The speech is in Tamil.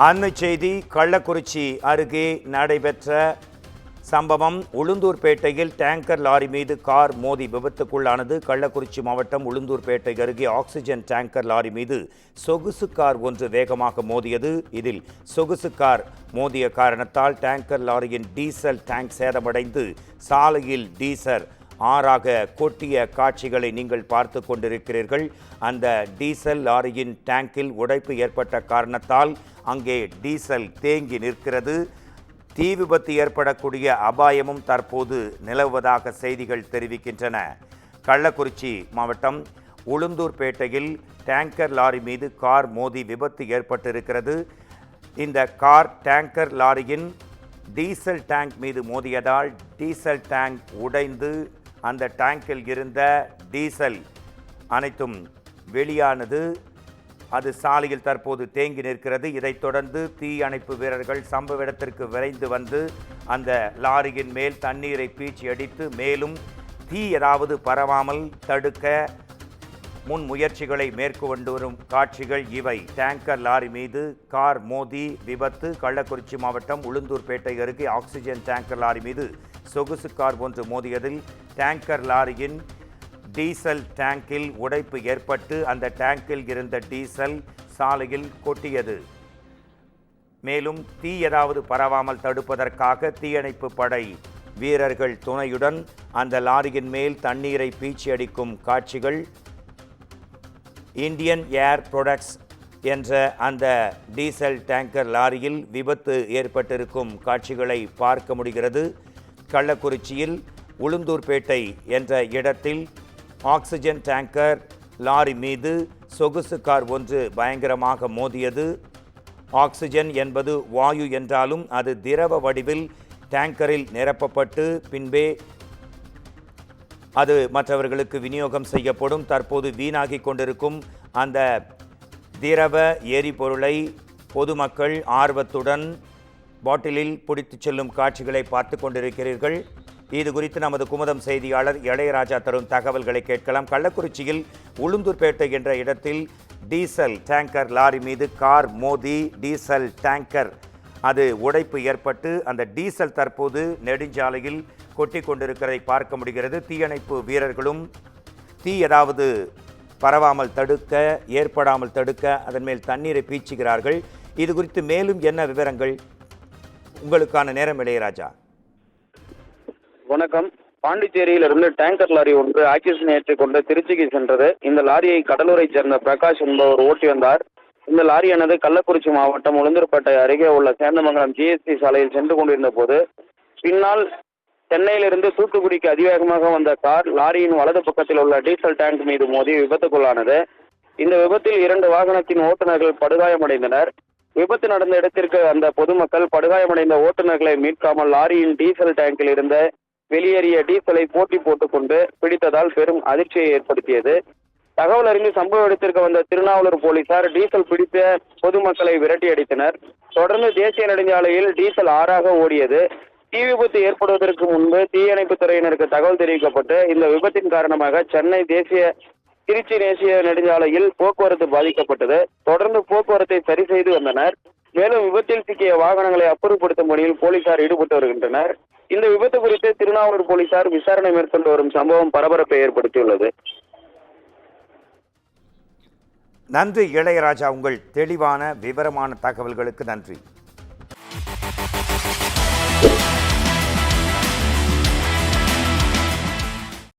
அண்மை செய்தி. கள்ளக்குறிச்சி அருகே நடைபெற்ற சம்பவம். உளுந்தூர்பேட்டையில் டேங்கர் லாரி மீது கார் மோதி விபத்துக்குள்ளானது. கள்ளக்குறிச்சி மாவட்டம் உளுந்தூர்பேட்டை அருகே ஆக்சிஜன் டேங்கர் லாரி மீது சொகுசு கார் ஒன்று வேகமாக மோதியது. இதில் சொகுசு கார் மோதிய காரணத்தால் டேங்கர் லாரியின் டீசல் டேங்க் சேதமடைந்து சாலையில் டீசல் ஆறாக கொட்டிய காட்சிகளை நீங்கள் பார்த்து கொண்டிருக்கிறீர்கள். அந்த டீசல் லாரியின் டேங்கில் உடைப்பு ஏற்பட்ட காரணத்தால் அங்கே டீசல் தேங்கி நிற்கிறது. தீ விபத்து ஏற்படக்கூடிய அபாயமும் தற்போது நிலவுவதாக செய்திகள் தெரிவிக்கின்றன. கள்ளக்குறிச்சி மாவட்டம் உளுந்தூர்பேட்டையில் டேங்கர் லாரி மீது கார் மோதி விபத்து ஏற்பட்டிருக்கிறது. இந்த கார் டேங்கர் லாரியின் டீசல் டேங்க் மீது மோதியதால் டீசல் டேங்க் உடைந்து அந்த டேங்கில் இருந்த டீசல் அனைத்தும் வெளியானது. அது சாலையில் தற்போது தேங்கி நிற்கிறது. இதைத் தொடர்ந்து தீயணைப்பு வீரர்கள் சம்பவ இடத்திற்கு விரைந்து வந்து அந்த லாரியின் மேல் தண்ணீரை பீச்சி அடித்து மேலும் தீ ஏதாவது பரவாமல் தடுக்க முன் முயற்சிகளை மேற்கொண்டு வரும் காட்சிகள் இவை. டேங்கர் லாரி மீது கார் மோதி விபத்து. கள்ளக்குறிச்சி மாவட்டம் உளுந்தூர்பேட்டை அருகே ஆக்சிஜன் டேங்கர் லாரி மீது சொகுசு கார் ஒன்று மோதியதில் டேங்கர் லாரியின் டீசல் டேங்கில் உடைப்பு ஏற்பட்டு அந்த டேங்கில் இருந்த டீசல் சாலையில் கொட்டியது. மேலும் தீ ஏதாவது பரவாமல் தடுப்பதற்காக தீயணைப்பு படை வீரர்கள் துணையுடன் அந்த லாரியின் மேல் தண்ணீரை பீச்சி அடிக்கும் காட்சிகள். இந்தியன் ஏர் ப்ரொடக்ட்ஸ் என்ற அந்த டீசல் டேங்கர் லாரியில் விபத்து ஏற்பட்டிருக்கும் காட்சிகளை பார்க்க முடிகிறது. கள்ளக்குறிச்சியில் உளுந்தூர்பேட்டை என்ற இடத்தில் ஆக்சிஜன் டேங்கர் லாரி மீது சொகுசு கார் ஒன்று பயங்கரமாக மோதியது. ஆக்சிஜன் என்பது வாயு என்றாலும் அது திரவ வடிவில் டேங்கரில் நிரப்பப்பட்டு பின்பே அது மற்றவர்களுக்கு விநியோகம் செய்யப்படும். தற்போது வீணாகி கொண்டிருக்கும் அந்த திரவ எரிபொருளை பொதுமக்கள் ஆர்வத்துடன் பாட்டிலில் பிடித்து செல்லும் காட்சிகளை பார்த்து கொண்டிருக்கிறீர்கள். இது குறித்து நமது குமுதம் செய்தியாளர் இளையராஜா தரும் தகவல்களை கேட்கலாம். கள்ளக்குறிச்சியில் உளுந்தூர்பேட்டை என்ற இடத்தில் டீசல் டேங்கர் லாரி மீது கார் மோதி டீசல் டேங்கர் அது உடைப்பு ஏற்பட்டு அந்த டீசல் தற்போது நெடுஞ்சாலையில் கொட்டி கொண்டிருக்கிறதை பார்க்க முடிகிறது. தீயணைப்பு வீரர்களும் தீ ஏதாவது பரவாமல் தடுக்க ஏற்படாமல் தடுக்க அதன் மேல் தண்ணீரை பீச்சுகிறார்கள். இது குறித்து மேலும் என்ன விவரங்கள்? உங்களுக்கான நேரம் இளையராஜா. வணக்கம். பாண்டிச்சேரியிலிருந்து டேங்கர் லாரி ஒன்று ஆக்சிஜன் ஏற்றிக்கொண்டு திருச்சிக்கு சென்றது. இந்த லாரியை கடலூரை சேர்ந்த பிரகாஷ் என்பவர் ஓட்டி வந்தார். இந்த லாரியானது கள்ளக்குறிச்சி மாவட்டம் உளுந்தூர்பேட்டை அருகே உள்ள சேந்தமங்கலம் ஜிஎஸ்டி சாலையில் சென்று கொண்டிருந்த போது பின்னால் சென்னையிலிருந்து தூத்துக்குடிக்கு அதிவேகமாக வந்த கார் லாரியின் வலது பக்கத்தில் உள்ள டீசல் டேங்க் மீது மோதி விபத்துக்குள்ளானது. இந்த விபத்தில் 2 வாகனத்தின் ஓட்டுநர்கள் படுகாயமடைந்தனர். விபத்து நடந்த இடத்திற்கு அந்த பொதுமக்கள் படுகாயமடைந்த ஓட்டுநர்களை மீட்காமல் லாரியின் டீசல் டேங்கில் இருந்த வெளியேறிய டீசலை போட்டி போட்டுக்கொண்டு பிடித்ததால் பெரும் அதிர்ச்சியை ஏற்படுத்தியது. தகவல் அறிந்து சம்பவ இடத்திற்கு வந்த திருநாவலூர் போலீசார் டீசல் பிடித்த பொதுமக்களை விரட்டி அடித்தனர். தொடர்ந்து தேசிய நெடுஞ்சாலையில் டீசல் ஆறாக ஓடியது. தீ விபத்து ஏற்படுவதற்கு முன்பு தீயணைப்பு துறையினருக்கு தகவல் தெரிவிக்கப்பட்டு இந்த விபத்தின் காரணமாக சென்னை திருச்சி தேசிய நெடுஞ்சாலையில் போக்குவரத்து பாதிக்கப்பட்டது. தொடர்ந்து போக்குவரத்தை சரி செய்து வந்தனர். மேலும் விபத்தில் சிக்கிய வாகனங்களை அப்புறப்படுத்தும் பணியில் போலீசார் ஈடுபட்டு வருகின்றனர். இந்த விபத்து குறித்து திருநாவலூர் போலீசார் விசாரணை மேற்கொண்டு வரும் சம்பவம் பரபரப்பை ஏற்படுத்தியுள்ளது. நன்றி இளையராஜா, உங்கள் தெளிவான விவரமான தகவல்களுக்கு நன்றி.